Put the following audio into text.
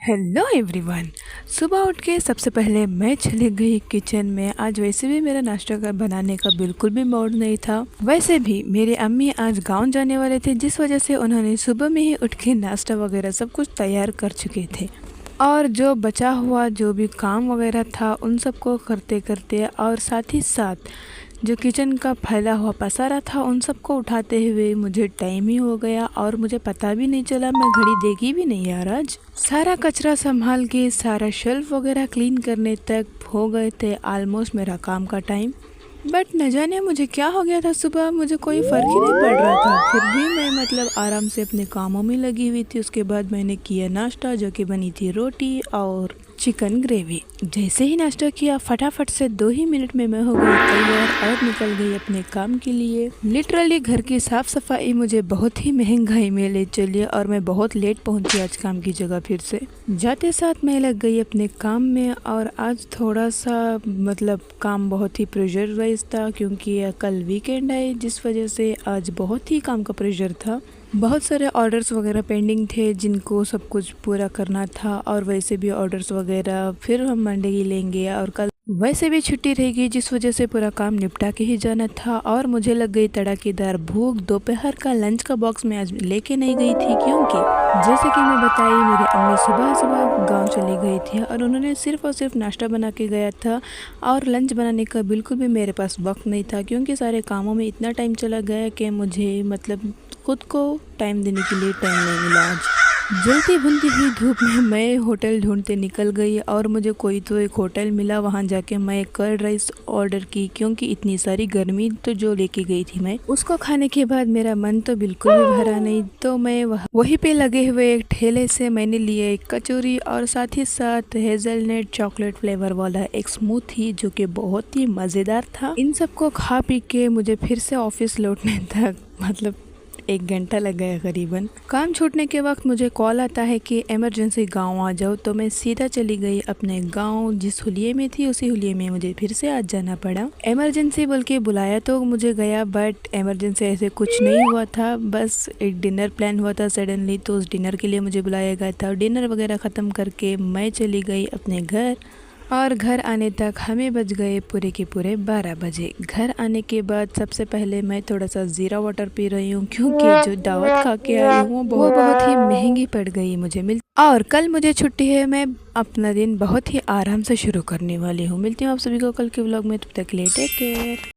Hello everyone. सुबह उठ के सबसे पहले मैं चली गई किचन में। आज वैसे भी मेरा नाश्ता का बनाने का बिल्कुल भी मूड नहीं था। वैसे भी मेरे अम्मी आज गांव जाने वाले थे, जिस वजह से उन्होंने सुबह में ही उठ के नाश्ता वगैरह सब कुछ तैयार कर चुके थे। और जो बचा हुआ जो भी काम वगैरह था उन सबको करते करते और साथ ही साथ जो किचन का फैला हुआ पसारा था उन सबको उठाते हुए मुझे टाइम ही हो गया और मुझे पता भी नहीं चला। मैं घड़ी देखी भी नहीं यार। आज सारा कचरा संभाल के सारा शेल्फ वगैरह क्लीन करने तक हो गए थे ऑलमोस्ट मेरा काम का टाइम। बट न जाने मुझे क्या हो गया था, सुबह मुझे कोई फ़र्क ही नहीं पड़ रहा था। फिर भी मैं आराम से अपने कामों में लगी हुई थी। उसके बाद मैंने किया नाश्ता, जो कि बनी थी रोटी और चिकन ग्रेवी। जैसे ही नाश्ता किया फटाफट से 2 ही मिनट में मैं हो गई तैयार और निकल गई अपने काम के लिए। लिटरली घर की साफ सफाई मुझे बहुत ही महंगाई में ले चली और मैं बहुत लेट पहुंची आज काम की जगह। फिर से जाते साथ मैं लग गई अपने काम में। और आज थोड़ा सा काम बहुत ही प्रेशर वाइज था, क्योंकि कल वीकेंड है, जिस वजह से आज बहुत ही काम का प्रेशर था। बहुत सारे ऑर्डर्स वगैरह पेंडिंग थे जिनको सब कुछ पूरा करना था। और वैसे भी ऑर्डर्स वगैरह फिर हम मंडे ही लेंगे और कल वैसे भी छुट्टी रहेगी, जिस वजह से पूरा काम निपटा के ही जाना था। और मुझे लग गई तड़ाकेदार भूख। दोपहर का लंच का बॉक्स मैं आज लेके नहीं गई थी, क्योंकि जैसे कि मैं बताई मेरी अम्मी सुबह सुबह गांव चली गई थी और उन्होंने सिर्फ और सिर्फ नाश्ता बना के गया था। और लंच बनाने का बिल्कुल भी मेरे पास वक्त नहीं था, क्योंकि सारे कामों में इतना टाइम चला गया कि मुझे खुद को टाइम देने के लिए टाइम नहीं मिला। आज जलती भुनती हुई धूप में मैं होटल ढूंढते निकल गई और मुझे कोई तो एक होटल मिला। वहां जाके मैं कर्ड राइस ऑर्डर की, क्योंकि इतनी सारी गर्मी तो जो लेके गई थी मैं, उसको खाने के बाद मेरा मन तो बिल्कुल भी भरा नहीं। तो मैं वहीं पे लगे हुए एक ठेले से मैंने लिए एक कचौरी और साथ ही साथ हेजलनट चॉकलेट फ्लेवर वाला एक स्मूथी, जो कि बहुत ही मज़ेदार था। इन सबको खा पी के मुझे फिर से ऑफिस लौटने तक 1 घंटा लग गया करीबन। काम छूटने के वक्त मुझे कॉल आता है कि इमरजेंसी गांव आ जाओ। तो मैं सीधा चली गई अपने गांव। जिस हुलिये में थी उसी हुलिये में मुझे फिर से आज जाना पड़ा। इमरजेंसी बोल के बुलाया तो मुझे गया, बट इमरजेंसी ऐसे कुछ नहीं हुआ था। बस एक डिनर प्लान हुआ था सडनली, तो उस डिनर के लिए मुझे बुलाया गया था। डिनर वगैरह ख़त्म करके मैं चली गई अपने घर। और घर आने तक हमें बज गए पूरे के पूरे 12 बजे। घर आने के बाद सबसे पहले मैं थोड़ा सा ज़ीरा वाटर पी रही हूँ, क्योंकि जो दावत खा के आई हूँ वो बहुत ही महंगी पड़ गई मुझे और कल मुझे छुट्टी है। मैं अपना दिन बहुत ही आराम से शुरू करने वाली हूँ। मिलती हूँ आप सभी को कल के व्लॉग में। तब तक के लिए टेक केयर।